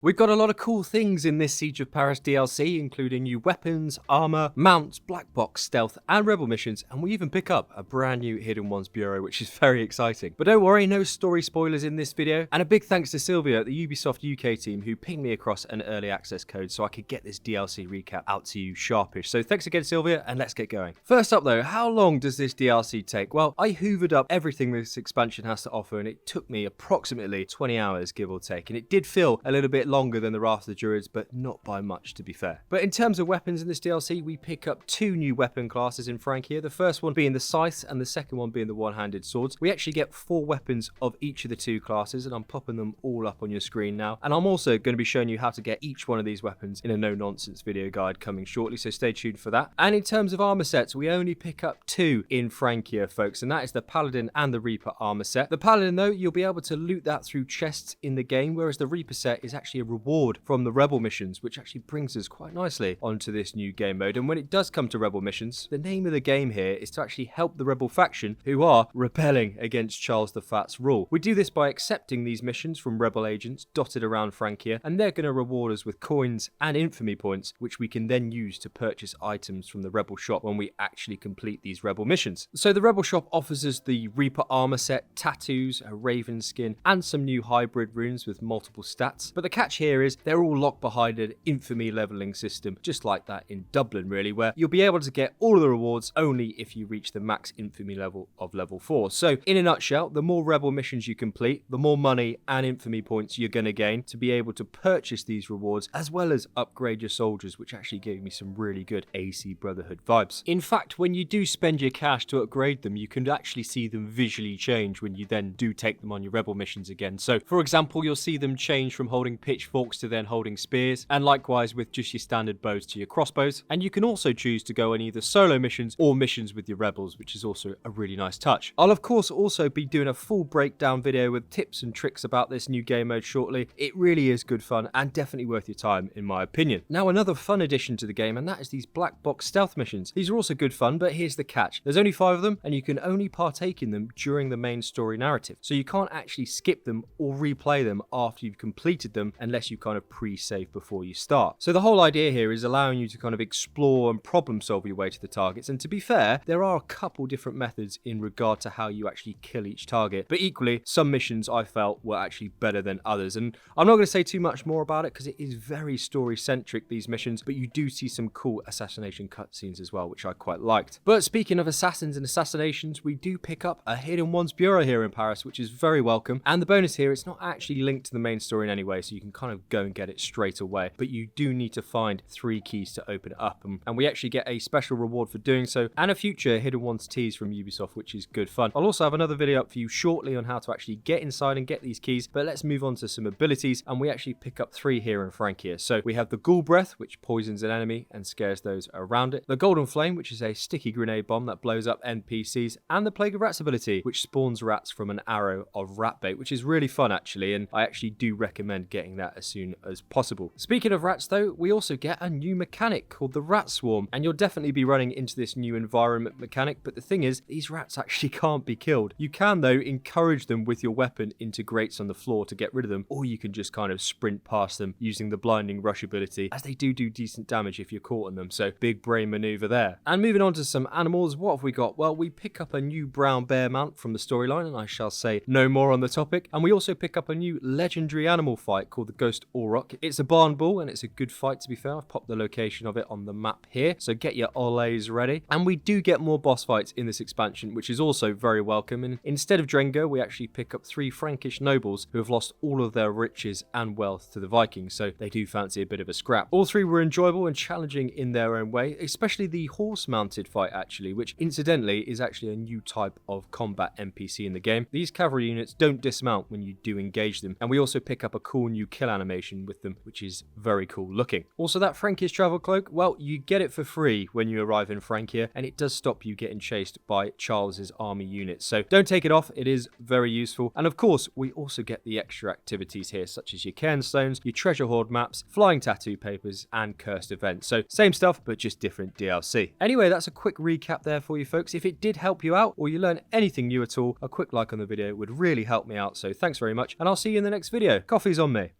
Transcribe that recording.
We've got a lot of cool things in this Siege of Paris DLC, including new weapons, armor, mounts, black box, stealth, and rebel missions, and we even pick up a brand new Hidden Ones bureau, which is very exciting. But don't worry, no story spoilers in this video, and a big thanks to Sylvia at the Ubisoft UK team who pinged me across an early access code so I could get this DLC recap out to you sharpish. So thanks again, Sylvia, and let's get going. First up though, how long does this DLC take? Well, I hoovered up everything this expansion has to offer, and it took me approximately 20 hours, give or take, and it did feel a little bit longer than the Wrath of the Druids, but not by much, to be fair. But in terms of weapons in this DLC, we pick up two new weapon classes in Frankfurt, the first one being the Scythes and the second one being the one-handed swords. We actually get 4 weapons of each of the two classes, and I'm popping them all up on your screen now. And I'm also going to be showing you how to get each one of these weapons in a no-nonsense video guide coming shortly, so stay tuned for that. And in terms of armor sets, we only pick up 2 in Frankfurt, folks, and that is the Paladin and the Reaper armor set. The Paladin, though, you'll be able to loot that through chests in the game, whereas the Reaper set is actually a reward from the rebel missions, which actually brings us quite nicely onto this new game mode. And when it does come to rebel missions, the name of the game here is to actually help the rebel faction who are rebelling against Charles the Fat's rule. We do this by accepting these missions from rebel agents dotted around Frankfurt, and they're going to reward us with coins and infamy points, which we can then use to purchase items from the rebel shop when we actually complete these rebel missions. So the rebel shop offers us the Reaper armor set, tattoos, a raven skin, and some new hybrid runes with multiple stats. But the catch here is they're all locked behind an infamy leveling system, just like that in Dublin really, where you'll be able to get all of the rewards only if you reach the max infamy level of level 4. So in a nutshell, the more rebel missions you complete, the more money and infamy points you're going to gain to be able to purchase these rewards, as well as upgrade your soldiers, which actually gave me some really good AC Brotherhood vibes. In fact, when you do spend your cash to upgrade them, you can actually see them visually change when you then do take them on your rebel missions again. So for example, you'll see them change from holding pitchforks to then holding spears, and likewise with just your standard bows to your crossbows. And you can also choose to go on either solo missions or missions with your rebels, which is also a really nice touch. I'll of course also be doing a full breakdown video with tips and tricks about this new game mode shortly. It really is good fun and definitely worth your time in my opinion. Now another fun addition to the game, and that is these black box stealth missions. These are also good fun, but here's the catch. There's only 5 of them, and you can only partake in them during the main story narrative. So you can't actually skip them or replay them after you've completed them unless you kind of pre-save before you start. So the whole idea here is allowing you to kind of explore and problem solve your way to the targets, and to be fair, there are a couple different methods in regard to how you actually kill each target, but equally some missions I felt were actually better than others. And I'm not going to say too much more about it because it is very story centric, these missions, but you do see some cool assassination cutscenes as well, which I quite liked. But speaking of assassins and assassinations, we do pick up a Hidden Ones bureau here in Paris, which is very welcome, and the bonus here, it's not actually linked to the main story in any way, so you can kind of go and get it straight away, but you do need to find 3 keys to open it up, and we actually get a special reward for doing so, and a future Hidden Ones tease from Ubisoft, which is good fun. I'll also have another video up for you shortly on how to actually get inside and get these keys, but let's move on to some abilities, and we actually pick up 3 here in Frankfurt. So we have the Goule breath, which poisons an enemy and scares those around it, the golden flame, which is a sticky grenade bomb that blows up NPCs, and the plague of rats ability, which spawns rats from an arrow of rat bait, which is really fun actually, and I actually do recommend getting that as soon as possible. Speaking of rats though, we also get a new mechanic called the rat swarm, and you'll definitely be running into this new environment mechanic, but the thing is, these rats actually can't be killed. You can though encourage them with your weapon into grates on the floor to get rid of them, or you can just kind of sprint past them using the blinding rush ability, as they do decent damage if you're caught on them, so big brain maneuver there. And moving on to some animals, what have we got? Well, we pick up a new brown bear mount from the storyline, and I shall say no more on the topic, and we also pick up a new legendary animal fight called the Ghost Auroch. It's a barn bull, and it's a good fight to be fair. I've popped the location of it on the map here, so get your olays ready. And we do get more boss fights in this expansion, which is also very welcome, and instead of Drengr, we actually pick up 3 Frankish nobles who have lost all of their riches and wealth to the Vikings, so they do fancy a bit of a scrap. All 3 were enjoyable and challenging in their own way, especially the horse-mounted fight actually, which incidentally is actually a new type of combat NPC in the game. These cavalry units don't dismount when you do engage them, and we also pick up a cool new kill animation with them, which is very cool looking. Also, that Frankish travel cloak, well, you get it for free when you arrive in Frankfurt, and it does stop you getting chased by Charles's army units, so don't take it off, it is very useful. And of course, we also get the extra activities here, such as your cairnstones, your treasure hoard maps, flying tattoo papers, and cursed events. So same stuff, but just different DLC. Anyway, that's a quick recap there for you folks. If it did help you out, or you learned anything new at all, a quick like on the video would really help me out, so thanks very much, and I'll see you in the next video. Coffee's on me.